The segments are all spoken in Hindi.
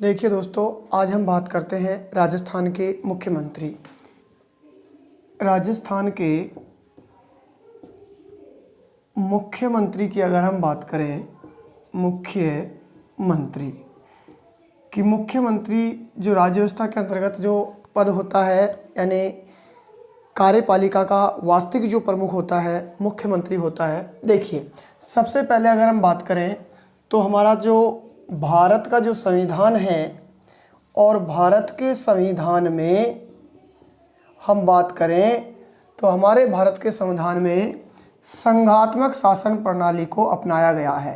देखिए दोस्तों, आज हम बात करते हैं राजस्थान के मुख्यमंत्री। राजस्थान के मुख्यमंत्री की अगर हम बात करें, मुख्यमंत्री मुख्यमंत्री जो राज्य व्यवस्था के अंतर्गत जो पद होता है, यानी कार्यपालिका का वास्तविक जो प्रमुख होता है मुख्यमंत्री होता है। देखिए, सबसे पहले अगर हम बात करें तो हमारा जो भारत का जो संविधान है, और भारत के संविधान में हम बात करें तो हमारे भारत के संविधान में संघात्मक शासन प्रणाली को अपनाया गया है।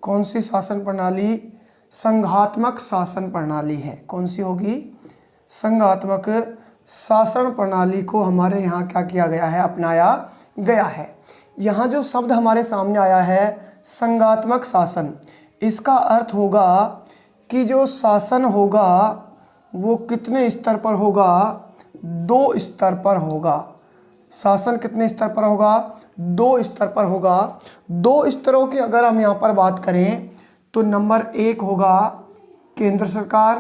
कौन सी शासन प्रणाली? संघात्मक शासन प्रणाली है। कौन सी होगी? संघात्मक शासन प्रणाली को हमारे यहाँ क्या किया गया है? अपनाया गया है। यहाँ जो शब्द हमारे सामने आया है संघात्मक शासन, इसका अर्थ होगा कि जो शासन होगा वो कितने स्तर पर होगा? 2 स्तर पर होगा। शासन कितने स्तर पर होगा? 2 स्तर पर होगा। 2 स्तरों की अगर हम यहाँ पर बात करें तो नंबर 1 होगा केंद्र सरकार,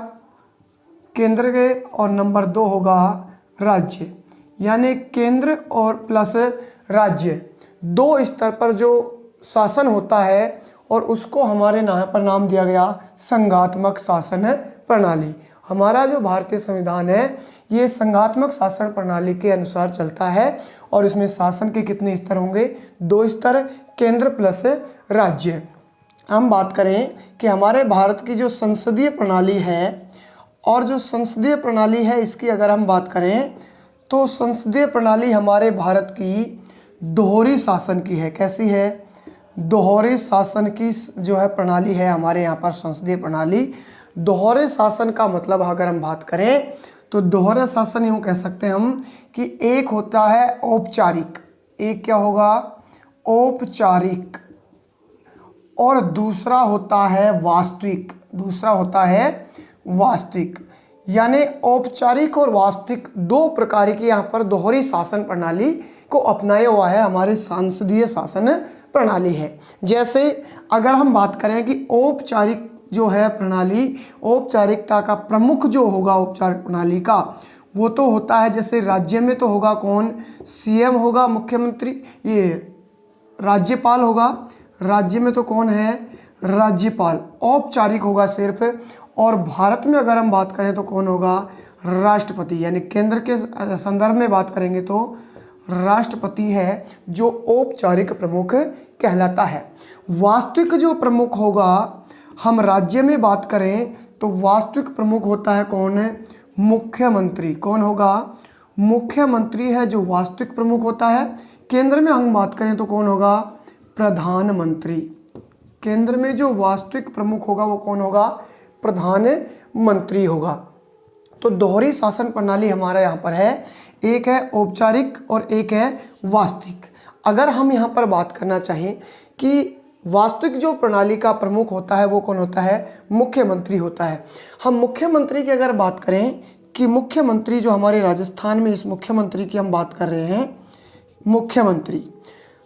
केंद्र के, और नंबर 2 होगा राज्य, यानी केंद्र और प्लस राज्य। 2 स्तर पर जो शासन होता है और उसको हमारे यहाँ पर नाम दिया गया संघात्मक शासन प्रणाली। हमारा जो भारतीय संविधान है ये संघात्मक शासन प्रणाली के अनुसार चलता है, और इसमें शासन के कितने स्तर होंगे? 2 स्तर, केंद्र प्लस राज्य। हम बात करें कि हमारे भारत की जो संसदीय प्रणाली है, और जो संसदीय प्रणाली है इसकी अगर हम बात करें तो संसदीय प्रणाली हमारे भारत की दोहरी शासन की है। कैसी है? दोहरे शासन की जो है प्रणाली है हमारे यहाँ पर संसदीय प्रणाली। दोहरे शासन का मतलब अगर हम बात करें तो दोहरा शासन यूँ कह सकते हैं हम कि एक होता है औपचारिक, एक क्या होगा? औपचारिक, और दूसरा होता है वास्तविक। दूसरा होता है वास्तविक, यानी औपचारिक और वास्तविक 2 प्रकार की यहाँ पर दोहरी शासन प्रणाली को अपनाया हुआ है हमारे संसदीय शासन प्रणाली है। जैसे अगर हम बात करें कि औपचारिक जो है प्रणाली, औपचारिकता का प्रमुख जो होगा औपचारिक प्रणाली का, वो तो होता है जैसे राज्य में तो होगा कौन? सीएम होगा, मुख्यमंत्री, ये राज्यपाल होगा। राज्य में तो कौन है? राज्यपाल। औपचारिक होगा सिर्फ। और भारत में अगर हम बात करें तो कौन होगा? राष्ट्रपति, यानी केंद्र के संदर्भ में बात करेंगे तो राष्ट्रपति है जो औपचारिक प्रमुख कहलाता है। वास्तविक जो प्रमुख होगा, हम राज्य में बात करें तो वास्तविक प्रमुख होता है कौन? मुख्यमंत्री। कौन होगा? मुख्यमंत्री है जो वास्तविक प्रमुख होता है। केंद्र में हम बात करें तो कौन होगा? प्रधानमंत्री। केंद्र में जो वास्तविक प्रमुख होगा वो कौन होगा? प्रधानमंत्री होगा। तो दोहरी शासन प्रणाली हमारा यहाँ पर है, एक है औपचारिक और एक है वास्तविक। अगर हम यहाँ पर बात करना चाहें कि वास्तविक जो प्रणाली का प्रमुख होता है वो कौन होता है? मुख्यमंत्री होता है। हम मुख्यमंत्री की अगर बात करें कि मुख्यमंत्री जो हमारे राजस्थान में, इस मुख्यमंत्री की हम बात कर रहे हैं,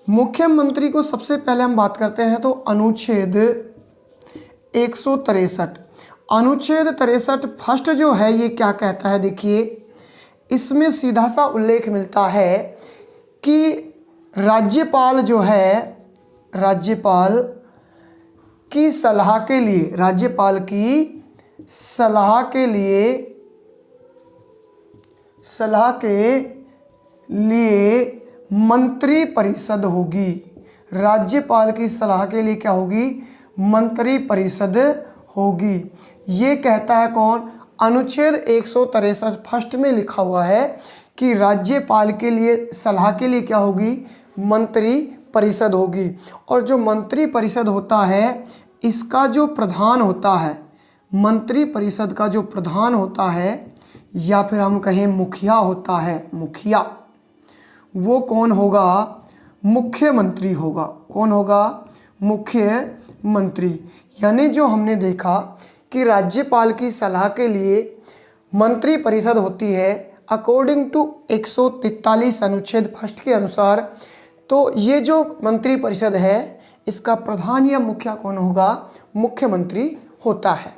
मुख्यमंत्री को सबसे पहले हम बात करते हैं तो अनुच्छेद 163, अनुच्छेद 63 फर्स्ट जो है ये क्या कहता है? देखिए, इसमें सीधा सा उल्लेख मिलता है कि राज्यपाल जो है, राज्यपाल की सलाह के लिए, राज्यपाल की सलाह के लिए मंत्री परिषद होगी। राज्यपाल की सलाह के लिए क्या होगी? मंत्री परिषद होगी। ये कहता है कौन? अनुच्छेद 163 फर्स्ट में लिखा हुआ है कि राज्यपाल के लिए सलाह के लिए क्या होगी? मंत्री परिषद होगी। और जो मंत्री परिषद होता है इसका जो प्रधान होता है, मंत्री परिषद का जो प्रधान होता है, या फिर हम कहें मुखिया होता है, मुखिया, वो कौन होगा? मुख्यमंत्री होगा। कौन होगा? मुख्यमंत्री। यानी जो हमने देखा कि राज्यपाल की सलाह के लिए मंत्री परिषद होती है अकॉर्डिंग टू 143 अनुच्छेद फर्स्ट के अनुसार, तो ये जो मंत्री परिषद है इसका प्रधान या मुखिया कौन होगा? मुख्यमंत्री होता है।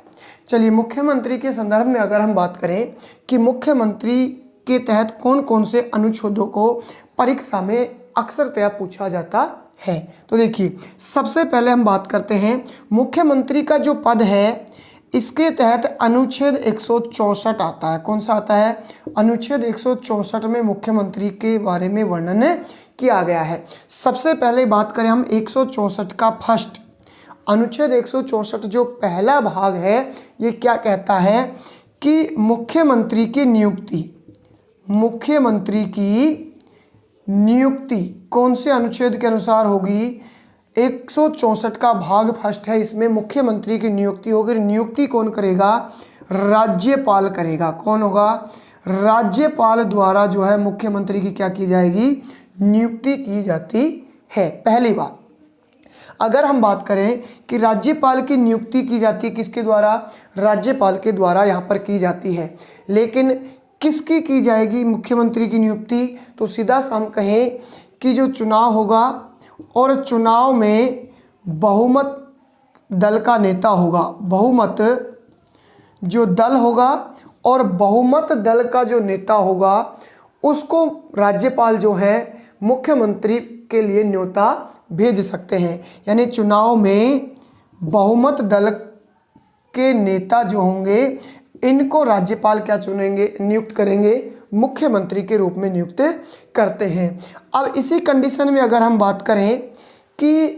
चलिए, मुख्यमंत्री के संदर्भ में अगर हम बात करें कि मुख्यमंत्री के तहत कौन कौन से अनुच्छेदों को परीक्षा में अक्सरतया पूछा जाता है, तो देखिए सबसे पहले हम बात करते हैं मुख्यमंत्री का जो पद है, इसके तहत अनुच्छेद 164 आता है। कौन सा आता है? अनुच्छेद 164 में मुख्यमंत्री के बारे में वर्णन किया गया है। सबसे पहले बात करें हम 164 का फर्स्ट अनुच्छेद 164 जो पहला भाग है, ये क्या कहता है कि मुख्यमंत्री की नियुक्ति कौन से अनुच्छेद के अनुसार होगी? 164 का भाग फर्स्ट है, इसमें मुख्यमंत्री की नियुक्ति होगी। नियुक्ति कौन करेगा? राज्यपाल करेगा। कौन होगा? राज्यपाल द्वारा जो है मुख्यमंत्री की क्या की जाएगी? नियुक्ति की जाती है। पहली बात, अगर हम बात करें कि राज्यपाल की नियुक्ति की जाती है, किसके द्वारा? राज्यपाल के द्वारा यहाँ पर की जाती है। लेकिन किसकी की जाएगी मुख्यमंत्री की नियुक्ति? तो सीधा सा हम कहें कि जो चुनाव होगा और चुनाव में बहुमत दल का नेता होगा, बहुमत जो दल होगा और बहुमत दल का जो नेता होगा, उसको राज्यपाल जो है मुख्यमंत्री के लिए न्योता भेज सकते हैं। यानी चुनाव में बहुमत दल के नेता जो होंगे, इनको राज्यपाल क्या चुनेंगे? नियुक्त करेंगे, मुख्यमंत्री के रूप में नियुक्त करते हैं। अब इसी कंडीशन में अगर हम बात करें कि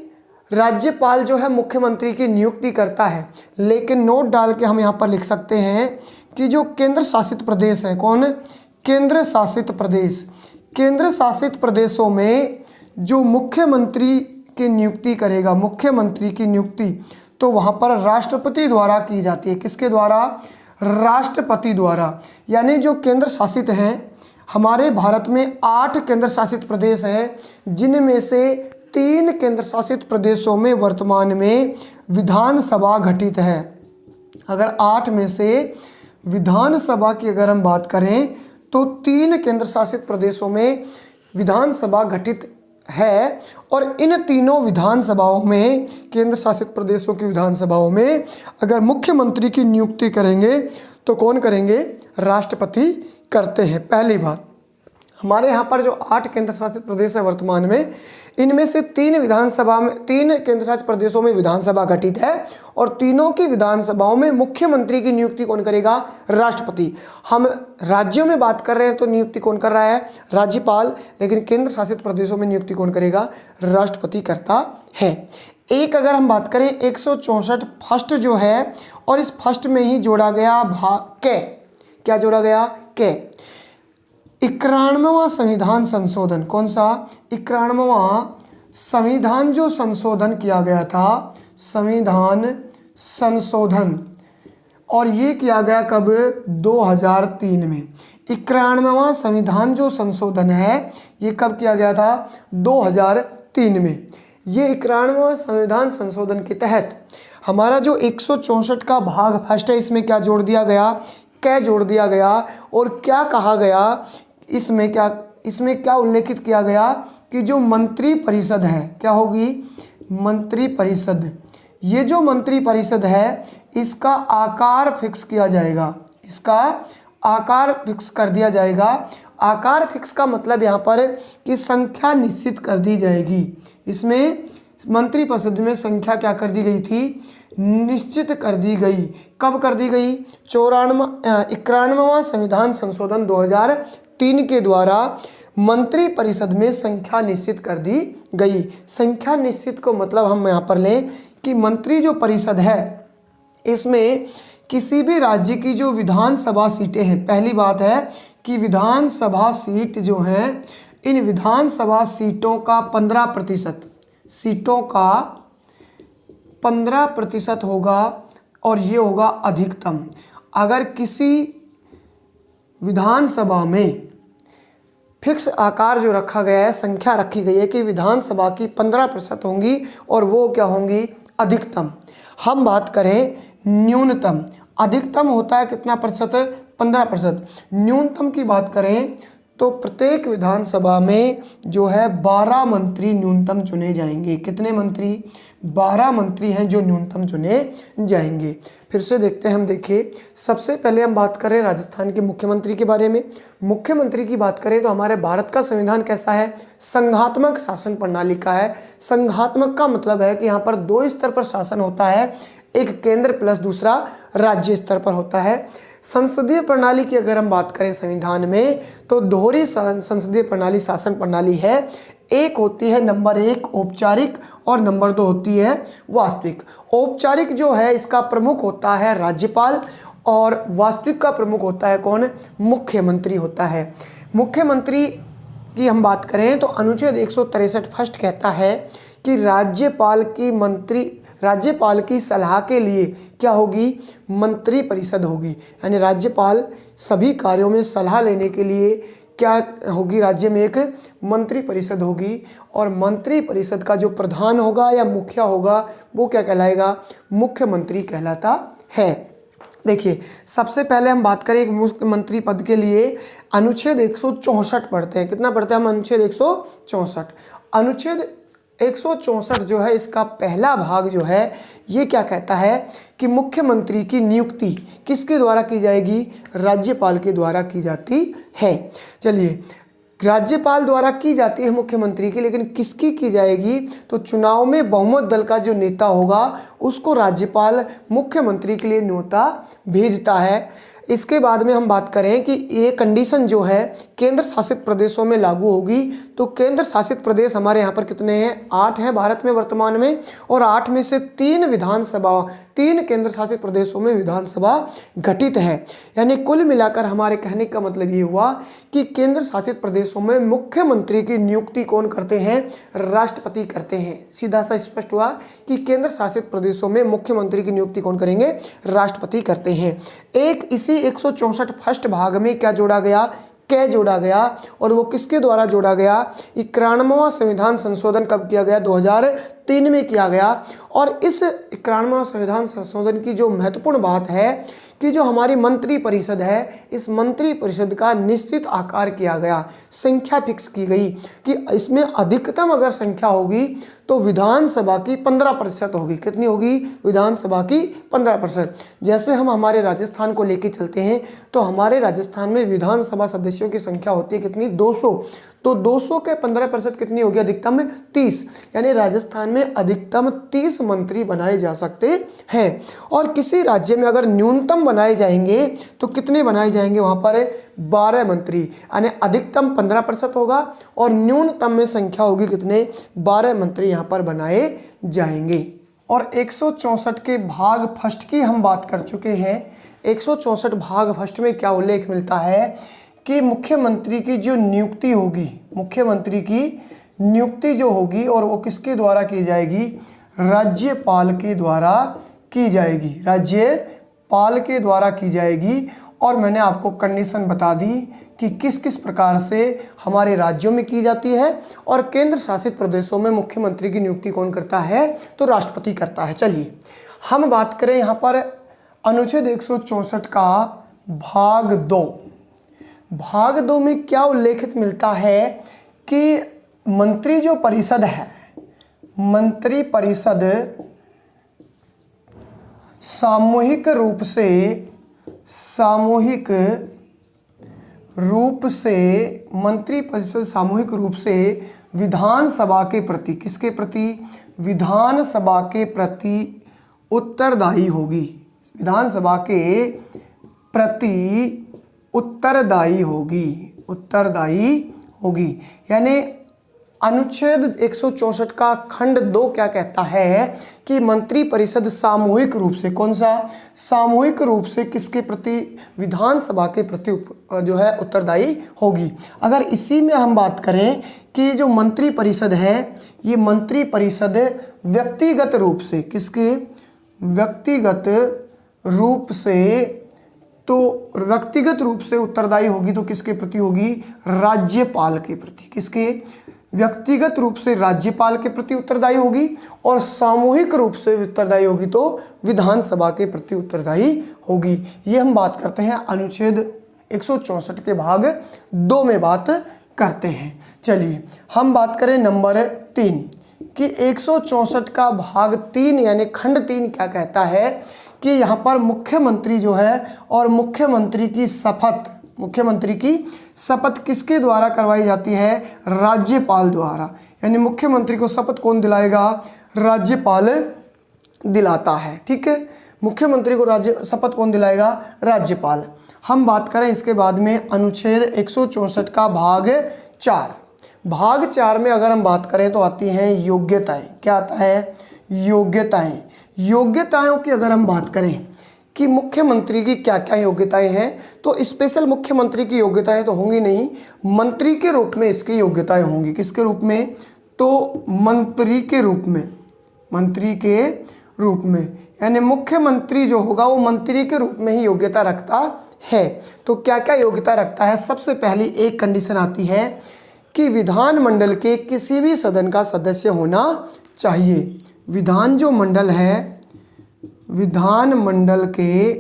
राज्यपाल जो है मुख्यमंत्री की नियुक्ति करता है, लेकिन नोट डाल के हम यहाँ पर लिख सकते हैं कि जो केंद्र शासित प्रदेश है, कौन? केंद्र शासित प्रदेश। केंद्र शासित प्रदेशों में जो मुख्यमंत्री की नियुक्ति करेगा, मुख्यमंत्री की नियुक्ति तो वहाँ पर राष्ट्रपति द्वारा की जाती है। किसके द्वारा? राष्ट्रपति द्वारा। यानी जो केंद्र शासित हैं, हमारे भारत में 8 केंद्र शासित प्रदेश हैं, जिनमें से 3 केंद्र शासित प्रदेशों में वर्तमान में विधानसभा गठित है। अगर 8 में से विधानसभा की अगर हम बात करें तो 3 केंद्र शासित प्रदेशों में विधानसभा गठित है, और इन तीनों विधानसभाओं में, केंद्र शासित प्रदेशों की विधानसभाओं में अगर मुख्यमंत्री की नियुक्ति करेंगे तो कौन करेंगे? राष्ट्रपति करते हैं। पहली बात, हमारे यहाँ पर जो 8 केंद्र शासित प्रदेश है वर्तमान में, इनमें से 3 केंद्र शासित प्रदेशों में विधानसभा गठित है, और तीनों की विधानसभाओं में मुख्यमंत्री की नियुक्ति कौन करेगा? राष्ट्रपति। हम राज्यों में बात कर रहे हैं तो नियुक्ति कौन कर रहा है? राज्यपाल। लेकिन केंद्र शासित प्रदेशों में नियुक्ति कौन करेगा? राष्ट्रपति करता है। एक अगर हम बात करें 164 फर्स्ट जो है, और इस फर्स्ट में ही जोड़ा गया क्या जोड़ा गया? 91वां संविधान संशोधन। कौन सा? 91वां संविधान जो संशोधन किया गया था, संविधान संशोधन, और ये किया गया कब? 2003 में। 91वां संविधान जो संशोधन है, ये कब किया गया था? 2003 में। ये 91वां संविधान संशोधन के तहत हमारा जो 164 का भाग फर्स्ट है, इसमें क्या जोड़ दिया गया? जोड़ दिया गया। और क्या कहा गया इसमें? क्या उल्लेखित किया गया कि जो मंत्री परिषद है, क्या होगी? मंत्री परिषद। ये जो मंत्री परिषद है, इसका आकार फिक्स किया जाएगा, इसका आकार फिक्स कर दिया जाएगा। आकार फिक्स का मतलब यहाँ पर कि संख्या निश्चित कर दी जाएगी। इसमें मंत्री परिषद में संख्या क्या कर दी गई थी? निश्चित कर दी गई। कब कर दी गई? 91वां संविधान संशोधन 2003 के द्वारा मंत्री परिषद में संख्या निश्चित कर दी गई। संख्या निश्चित को मतलब हम यहाँ पर लें कि मंत्री जो परिषद है, इसमें किसी भी राज्य की जो विधानसभा सीटें हैं, पहली बात है कि विधानसभा सीट जो हैं, इन विधानसभा सीटों का 15% सीटों का 15% होगा, और ये होगा अधिकतम। अगर किसी विधानसभा में फिक्स आकार जो रखा गया है, संख्या रखी गई है कि विधानसभा की 15% होंगी, और वो क्या होंगी? अधिकतम। हम बात करें न्यूनतम, अधिकतम होता है कितना प्रतिशत? 15%। न्यूनतम की बात करें तो प्रत्येक विधानसभा में जो है 12 मंत्री न्यूनतम चुने जाएंगे। कितने मंत्री? 12 मंत्री हैं जो न्यूनतम चुने जाएंगे। फिर से देखते हैं हम। देखिए, सबसे पहले हम बात करें राजस्थान के मुख्यमंत्री के बारे में। मुख्यमंत्री की बात करें तो हमारे भारत का संविधान कैसा है? संघात्मक शासन प्रणाली का है। संघात्मक का मतलब है कि यहाँ पर 2 स्तर पर शासन होता है, एक केंद्र प्लस दूसरा राज्य स्तर पर होता है। संसदीय प्रणाली की अगर हम बात करें संविधान में तो दोहरी संसदीय प्रणाली शासन प्रणाली है। एक होती है नंबर 1 औपचारिक और नंबर 2 होती है वास्तविक। औपचारिक जो है इसका प्रमुख होता है राज्यपाल और वास्तविक का प्रमुख होता है कौन? मुख्यमंत्री होता है। मुख्यमंत्री की हम बात करें तो अनुच्छेद 163 फर्स्ट कहता है कि राज्यपाल की सलाह के लिए क्या होगी? मंत्री परिषद होगी। यानी राज्यपाल सभी कार्यों में सलाह लेने के लिए क्या होगी? राज्य में एक मंत्री परिषद होगी और मंत्री परिषद का जो प्रधान होगा या मुखिया होगा वो क्या कहलाएगा? मुख्यमंत्री कहलाता है। देखिए, सबसे पहले हम बात करें एक मुख्यमंत्री पद के लिए अनुच्छेद 164 पढ़ते हैं। कितना पढ़ते हैं हम? अनुच्छेद 164। अनुच्छेद 164 जो है इसका पहला भाग जो है ये क्या कहता है कि मुख्यमंत्री की नियुक्ति किसके द्वारा की जाएगी? राज्यपाल के द्वारा की जाती है। चलिए, राज्यपाल द्वारा की जाती है मुख्यमंत्री की, लेकिन किसकी की जाएगी? तो चुनाव में बहुमत दल का जो नेता होगा उसको राज्यपाल मुख्यमंत्री के लिए न्योता भेजता है। इसके बाद में हम बात करें कि ये कंडीशन जो है केंद्र शासित प्रदेशों में लागू होगी। तो केंद्र शासित प्रदेश हमारे यहाँ पर कितने हैं? 8 हैं भारत में वर्तमान में, और 8 में से 3 केंद्र शासित प्रदेशों में विधानसभा गठित है। यानी कुल मिलाकर हमारे कहने का मतलब ये हुआ कि केंद्र शासित प्रदेशों में मुख्यमंत्री की नियुक्ति कौन करते हैं? राष्ट्रपति करते हैं। सीधा सा स्पष्ट हुआ कि केंद्र शासित प्रदेशों में मुख्यमंत्री की नियुक्ति कौन करेंगे? राष्ट्रपति करते हैं। एक इसी 164 फर्स्ट भाग में क्या जोड़ा गया? कै जोड़ा गया, और वो किसके द्वारा जोड़ा गया? 91वां संविधान संशोधन कब किया गया? 2003 में किया गया। और इस 91वां संविधान संशोधन की जो महत्वपूर्ण बात है कि जो हमारी मंत्री परिषद है, इस मंत्री परिषद का निश्चित आकार किया गया, संख्या फिक्स की गई कि इसमें अधिकतम अगर संख्या होगी तो विधानसभा की 15% होगी। कितनी होगी? विधानसभा की 15%। जैसे हम हमारे राजस्थान को लेके चलते हैं तो हमारे राजस्थान में विधानसभा सदस्यों की संख्या होती है कितनी? 200। तो 200 के 15% कितनी होगी? अधिकतम 30। यानी राजस्थान में अधिकतम 30 मंत्री बनाए जा सकते हैं। और किसी राज्य में अगर न्यूनतम बनाए जाएंगे तो कितने बनाए जाएंगे? वहाँ पर 12 मंत्री। यानी अधिकतम 15% होगा और न्यूनतम में संख्या होगी कितने? 12 मंत्री यहाँ पर बनाए जाएंगे। और 164 के भाग फर्स्ट की हम बात कर चुके हैं। 164 भाग फर्स्ट में क्या उल्लेख मिलता है कि मुख्यमंत्री की जो नियुक्ति होगी, मुख्यमंत्री की नियुक्ति जो होगी और वो किसके द्वारा की जाएगी? राज्यपाल के द्वारा की जाएगी। राज्यपाल के द्वारा की जाएगी। और मैंने आपको कंडीशन बता दी कि किस किस प्रकार से हमारे राज्यों में की जाती है, और केंद्र शासित प्रदेशों में मुख्यमंत्री की नियुक्ति कौन करता है? तो राष्ट्रपति करता है। चलिए, हम बात करें यहाँ पर अनुच्छेद 164 का भाग 2। भाग 2 में क्या उल्लेखित मिलता है कि मंत्री जो परिषद है, मंत्री परिषद सामूहिक रूप से विधानसभा के प्रति, किसके प्रति? विधानसभा के प्रति उत्तरदायी होगी। विधानसभा के प्रति उत्तरदायी होगी। यानी अनुच्छेद 164 का खंड 2 क्या कहता है कि मंत्री परिषद सामूहिक रूप से, कौन सा? सामूहिक रूप से किसके प्रति? विधानसभा के प्रति जो है उत्तरदायी होगी। अगर इसी में हम बात करें कि जो मंत्री परिषद है, ये मंत्री परिषद व्यक्तिगत रूप से, किसके? व्यक्तिगत रूप से उत्तरदायी होगी तो किसके प्रति होगी? राज्यपाल के प्रति। किसके? व्यक्तिगत रूप से राज्यपाल के प्रति उत्तरदायी होगी, और सामूहिक रूप से उत्तरदायी होगी तो विधानसभा के प्रति उत्तरदायी होगी। ये हम बात करते हैं अनुच्छेद 164 के भाग 2 में बात करते हैं। चलिए हम बात करें नंबर 3 कि 164 का भाग 3 यानी खंड 3 क्या कहता है कि यहाँ पर मुख्यमंत्री जो है और मुख्यमंत्री की शपथ किसके द्वारा करवाई जाती है? राज्यपाल द्वारा। यानी मुख्यमंत्री को शपथ कौन दिलाएगा? राज्यपाल दिलाता है। ठीक है, मुख्यमंत्री को शपथ कौन दिलाएगा? राज्यपाल। हम बात करें इसके बाद में अनुच्छेद 164 का भाग 4। भाग 4 में अगर हम बात करें तो आती हैं योग्यताएं। क्या आता है? योग्यताएं। योग्यताओं की अगर हम बात करें कि मुख्यमंत्री की क्या क्या योग्यताएं हैं, तो स्पेशल मुख्यमंत्री की योग्यताएं तो होंगी नहीं, मंत्री के रूप में इसकी योग्यताएं होंगी। किसके रूप में? तो मंत्री के रूप में। मंत्री के रूप में यानी मुख्यमंत्री जो होगा वो मंत्री के रूप में ही योग्यता रखता है। तो क्या क्या योग्यता रखता है? सबसे पहली एक कंडीशन आती है कि विधानमंडल के किसी भी सदन का सदस्य होना चाहिए। विधान जो मंडल है, विधानमंडल के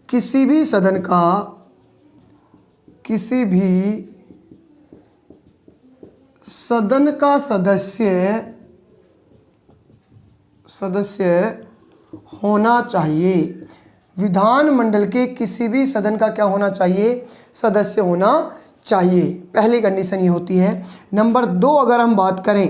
किसी भी सदन का सदस्य होना चाहिए। विधानमंडल के किसी भी सदन का क्या होना चाहिए? सदस्य होना चाहिए। पहली कंडीशन ये होती है। नंबर 2 अगर हम बात करें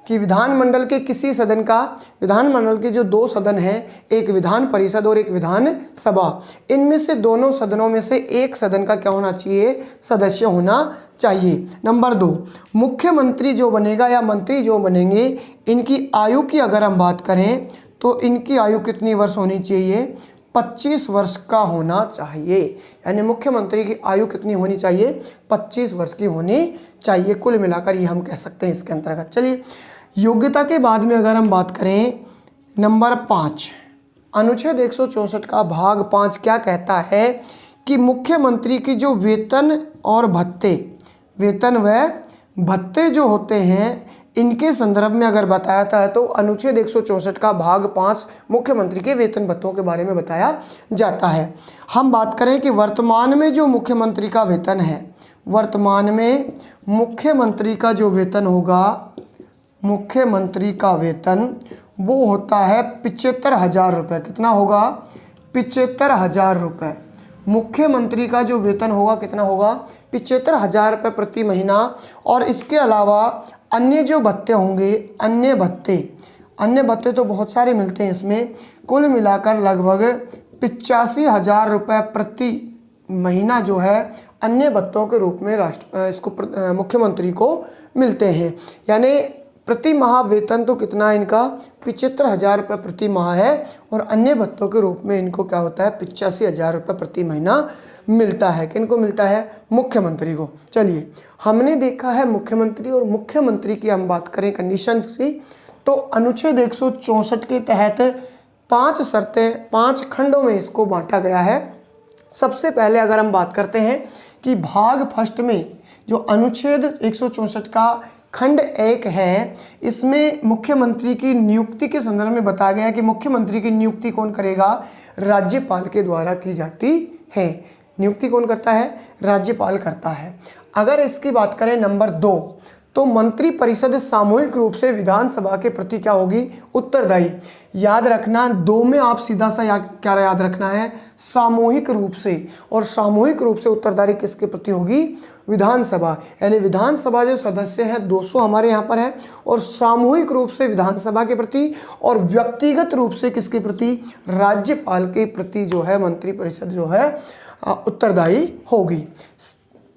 कि विधानमंडल के किसी सदन का, विधानमंडल के जो 2 सदन हैं, एक विधान परिषद और एक विधान सभा, इनमें से दोनों सदनों में से एक सदन का क्या होना चाहिए? सदस्य होना चाहिए। नंबर 2 मुख्यमंत्री जो बनेगा या मंत्री जो बनेंगे, इनकी आयु की अगर हम बात करें तो इनकी आयु कितनी वर्ष होनी चाहिए? 25 वर्ष का होना चाहिए। यानी मुख्यमंत्री की आयु कितनी होनी चाहिए? 25 वर्ष की होनी चाहिए। कुल मिलाकर ये हम कह सकते हैं इसके अंतर्गत। चलिए योग्यता के बाद में अगर हम बात करें नंबर 5, अनुच्छेद 164 का भाग 5 क्या कहता है कि मुख्यमंत्री की जो वेतन और भत्ते, वेतन व भत्ते जो होते हैं, इनके संदर्भ में अगर बताया था तो अनुच्छेद 164 का भाग 5 मुख्यमंत्री के वेतन भत्तों के बारे में बताया जाता है। हम बात करें कि वर्तमान में जो मुख्यमंत्री का वेतन है, वर्तमान में मुख्यमंत्री का जो वेतन होगा, मुख्यमंत्री का वेतन वो होता है 75,000 रुपये। कितना होगा? 75,000 रुपये। मुख्यमंत्री का जो वेतन होगा कितना होगा? 75,000 रुपये प्रति महीना। और इसके अलावा अन्य जो भत्ते होंगे, अन्य भत्ते तो बहुत सारे मिलते हैं इसमें, कुल मिलाकर लगभग 85,000 रुपये प्रति महीना जो है अन्य भत्तों के रूप में मुख्यमंत्री को मिलते हैं। यानी प्रति माह वेतन तो कितना है इनका? 75,000 रुपये प्रति माह है, और अन्य भत्तों के रूप में इनको क्या होता है? 85,000 रुपये प्रति महीना मिलता है। किनको मिलता है? मुख्यमंत्री को। चलिए हमने देखा है मुख्यमंत्री, और मुख्यमंत्री की हम बात करें कंडीशन की, तो अनुच्छेद 164 के तहत 5 शर्तें 5 खंडों में इसको बांटा गया है। सबसे पहले अगर हम बात करते हैं कि भाग फर्स्ट में जो अनुच्छेद 164 का खंड 1 है, इसमें मुख्यमंत्री की नियुक्ति के संदर्भ में बताया गया है कि मुख्यमंत्री की नियुक्ति कौन करेगा? राज्यपाल के द्वारा की जाती है। नियुक्ति कौन करता है? राज्यपाल करता है। अगर इसकी बात करें नंबर 2, तो मंत्री परिषद सामूहिक रूप से विधानसभा के प्रति क्या होगी? उत्तरदायी। याद रखना 2 में आप सीधा सा क्या याद रखना है? सामूहिक रूप से। और सामूहिक रूप से उत्तरदायी किसके प्रति होगी? विधानसभा। यानी विधानसभा जो सदस्य हैं 200 हमारे यहाँ पर है, और सामूहिक रूप से विधानसभा के प्रति, और व्यक्तिगत रूप से किसके प्रति? राज्यपाल के प्रति जो है मंत्री परिषद जो है उत्तरदायी होगी।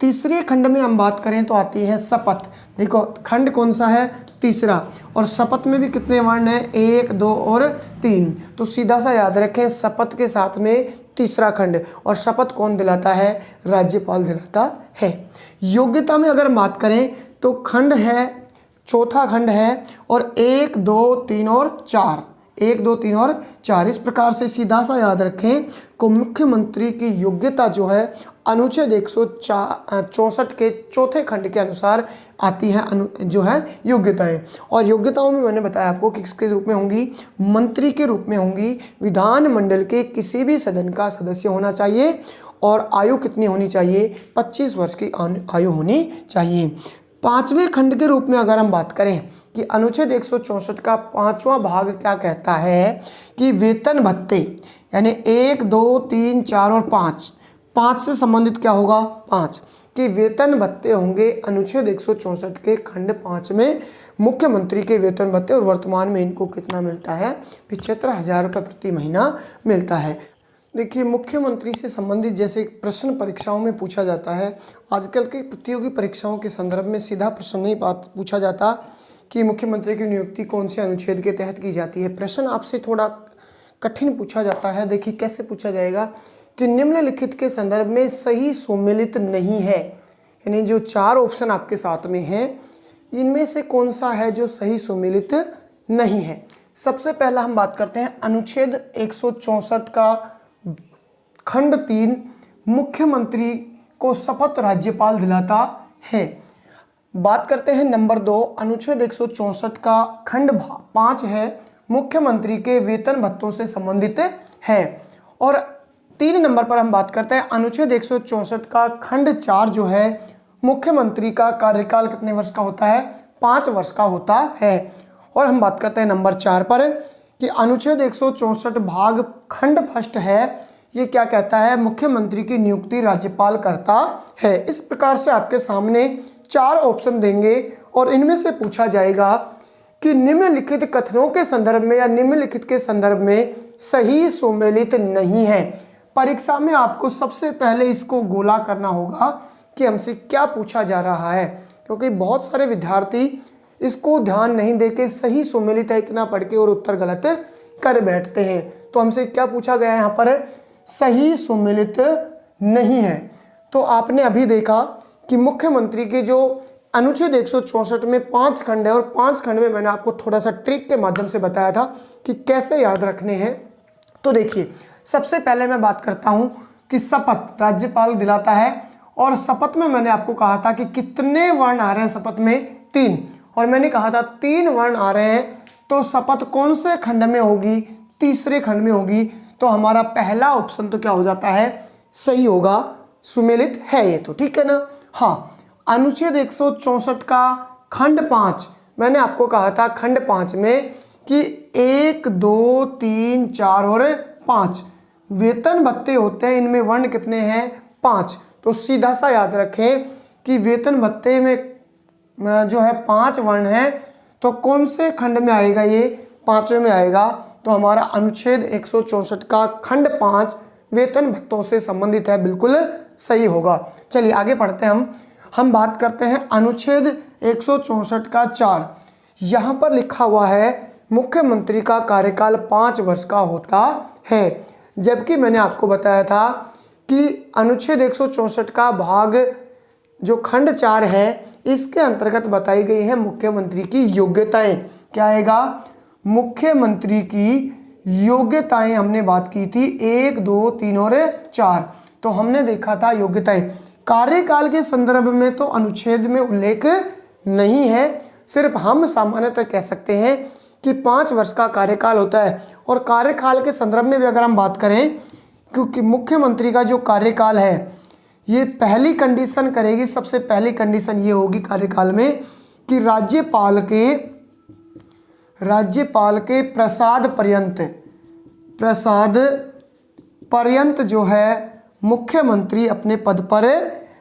तीसरे खंड में हम बात करें तो आती है शपथ। देखो खंड कौन सा है? तीसरा। और शपथ में भी कितने वर्ण हैं? 1, 2 और 3। तो सीधा सा याद रखें, शपथ के साथ में तीसरा खंड। और शपथ कौन दिलाता है? राज्यपाल दिलाता है। योग्यता में अगर बात करें तो खंड है, चौथा खंड है, और 1, 2, 3 और 4। 1, 2, 3 और 4 इस प्रकार से सीधा सा याद रखें को मुख्यमंत्री की योग्यता जो है अनुच्छेद 164 के चौथे खंड के अनुसार आती है जो है योग्यताएं। और योग्यताओं में मैंने बताया आपको कि किसके रूप में होंगी? मंत्री के रूप में होंगी। विधानमंडल के किसी भी सदन का सदस्य होना चाहिए, और आयु कितनी होनी चाहिए, 25 वर्ष की आयु होनी चाहिए। पांचवें खंड के रूप में अगर हम बात करें कि अनुच्छेद 164 का 5वां भाग क्या कहता है कि वेतन भत्ते यानी 1, 2, 3, 4 और 5 से संबंधित क्या होगा, 5 कि वेतन भत्ते होंगे अनुच्छेद 164 के खंड 5 में मुख्यमंत्री के वेतन भत्ते, और वर्तमान में इनको कितना मिलता है, 75,000 रुपये प्रति महीना मिलता है। देखिए, मुख्यमंत्री से संबंधित जैसे प्रश्न परीक्षाओं में पूछा जाता है, आजकल की प्रतियोगी परीक्षाओं के संदर्भ में सीधा प्रश्न नहीं पूछा जाता कि मुख्यमंत्री की नियुक्ति कौन से अनुच्छेद के तहत की जाती है। प्रश्न आपसे थोड़ा कठिन पूछा जाता है। देखिए कैसे पूछा जाएगा कि निम्नलिखित के संदर्भ में सही सुमेलित नहीं है, यानी जो 4 ऑप्शन आपके साथ में हैं इनमें से कौन सा है जो सही सुमेलित नहीं है। सबसे पहला हम बात करते हैं अनुच्छेद 164 का खंड 3, मुख्यमंत्री को शपथ राज्यपाल दिलाता है। बात करते हैं नंबर 2, अनुच्छेद 164 का खंड 5 है, मुख्यमंत्री के वेतन भत्तों से संबंधित है। और 3 नंबर पर हम बात करते हैं अनुच्छेद 164 का खंड 4 जो है, मुख्यमंत्री का कार्यकाल कितने वर्ष का होता है, 5 वर्ष का होता है। और हम बात करते हैं नंबर 4 पर कि अनुच्छेद 164 भाग खंड फर्स्ट है, ये क्या कहता है, मुख्यमंत्री की नियुक्ति राज्यपाल करता है। इस प्रकार से आपके सामने 4 ऑप्शन देंगे और इनमें से पूछा जाएगा कि निम्नलिखित कथनों के संदर्भ में या निम्नलिखित के संदर्भ में सही सुमेलित नहीं है। परीक्षा में आपको सबसे पहले इसको गोला करना होगा कि हमसे क्या पूछा जा रहा है, क्योंकि बहुत सारे विद्यार्थी इसको ध्यान नहीं देके सही सुमेलित है इतना पढ़ के और उत्तर गलत कर बैठते हैं। तो हमसे क्या पूछा गया है यहाँ पर, सही सुमेलित नहीं है। तो आपने अभी देखा कि मुख्यमंत्री के जो अनुच्छेद 164 में 5 खंड है और 5 खंड में मैंने आपको थोड़ा सा ट्रिक के माध्यम से बताया था कि कैसे याद रखने हैं। तो देखिए, सबसे पहले मैं बात करता हूं कि शपथ राज्यपाल दिलाता है, और शपथ में मैंने आपको कहा था कि कितने वर्ण आ रहे हैं शपथ में, 3, और मैंने कहा था 3 वर्ण आ रहे हैं तो शपथ कौन से खंड में होगी, तीसरे खंड में होगी। तो हमारा पहला ऑप्शन तो क्या हो जाता है, सही होगा, सुमेलित है ये तो, ठीक है ना। हाँ, अनुच्छेद 164 का खंड 5 मैंने आपको कहा था खंड 5 में कि 1, 2, 3, 4 और 5 वेतन भत्ते होते हैं, इनमें वर्ण कितने हैं, 5। तो सीधा सा याद रखें कि वेतन भत्ते में जो है 5 वर्ण है, तो कौन से खंड में आएगा, ये 5वें में आएगा। तो हमारा अनुच्छेद 164 का खंड 5 वेतन भत्तों से संबंधित है, बिल्कुल सही होगा। चलिए आगे पढ़ते हैं हम बात करते हैं अनुच्छेद 164 का 4। यहाँ पर लिखा हुआ है मुख्यमंत्री का कार्यकाल 5 वर्ष का होता है, जबकि मैंने आपको बताया था कि अनुच्छेद 164 का भाग जो खंड 4 है इसके अंतर्गत बताई गई है मुख्यमंत्री की योग्यताएं। क्या आएगा, मुख्यमंत्री की योग्यताएं हमने बात की थी 1, 2, 3 और 4। तो हमने देखा था योग्यताएं, कार्यकाल के संदर्भ में तो अनुच्छेद में उल्लेख नहीं है, सिर्फ हम सामान्यतः कह सकते हैं कि 5 वर्ष का कार्यकाल होता है। और कार्यकाल के संदर्भ में भी अगर हम बात करें, क्योंकि मुख्यमंत्री का जो कार्यकाल है ये पहली कंडीशन करेगी, सबसे पहली कंडीशन ये होगी कार्यकाल में कि राज्यपाल के प्रसाद पर्यंत जो है मुख्यमंत्री अपने पद पर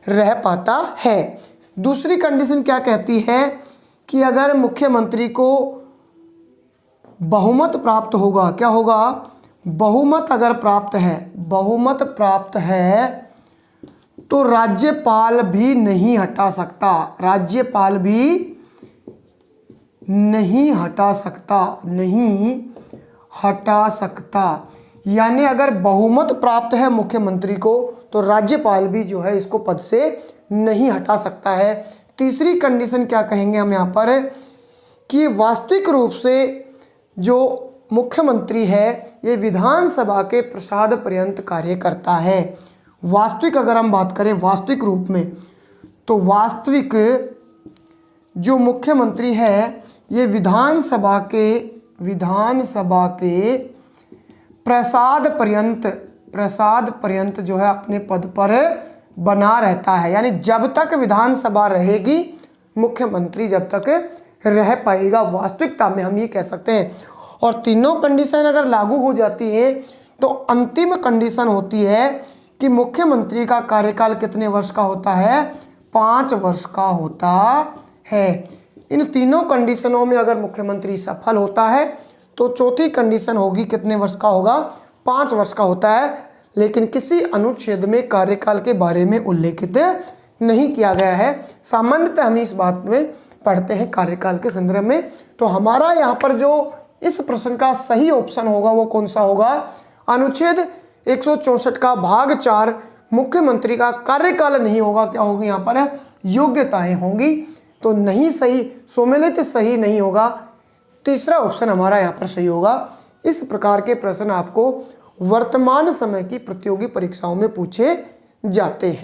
रह पाता है। दूसरी कंडीशन क्या कहती है कि अगर मुख्यमंत्री को बहुमत प्राप्त होगा, क्या होगा, बहुमत अगर बहुमत प्राप्त है तो राज्यपाल भी नहीं हटा सकता, यानी अगर बहुमत प्राप्त है मुख्यमंत्री को तो राज्यपाल भी जो है इसको पद से नहीं हटा सकता है। तीसरी कंडीशन क्या कहेंगे हम यहाँ पर कि वास्तविक रूप से जो मुख्यमंत्री है ये विधानसभा के प्रसाद पर्यंत कार्य करता है। वास्तविक अगर हम बात करें वास्तविक रूप में, तो वास्तविक जो मुख्यमंत्री है ये विधानसभा के प्रसाद पर्यंत प्रसाद पर्यंत जो है अपने पद पर बना रहता है, यानी जब तक विधानसभा रहेगी मुख्यमंत्री जब तक रह पाएगा, वास्तविकता में हम ये कह सकते हैं। और तीनों कंडीशन अगर लागू हो जाती है तो अंतिम कंडीशन होती है कि मुख्यमंत्री का कार्यकाल कितने वर्ष का होता है, 5 वर्ष का होता है। इन तीनों कंडीशनों में अगर मुख्यमंत्री सफल होता है तो चौथी कंडीशन होगी कितने वर्ष का होगा, 5 वर्ष का होता है। लेकिन किसी अनुच्छेद में कार्यकाल के बारे में उल्लेखित नहीं किया गया है। सामान्यतः हम इस बात में पढ़ते हैं कार्यकाल के संदर्भ में। तो हमारा यहाँ पर जो इस प्रश्न का सही ऑप्शन होगा वो कौन सा होगा, अनुच्छेद 164 का भाग 4 मुख्यमंत्री का कार्यकाल नहीं होगा, क्या होगी यहाँ पर योग्यताएं होंगी। तो नहीं सही, सम्मिलित सही नहीं होगा, तीसरा ऑप्शन हमारा यहाँ पर सही होगा। इस प्रकार के प्रश्न आपको वर्तमान समय की प्रतियोगी परीक्षाओं में पूछे जाते हैं।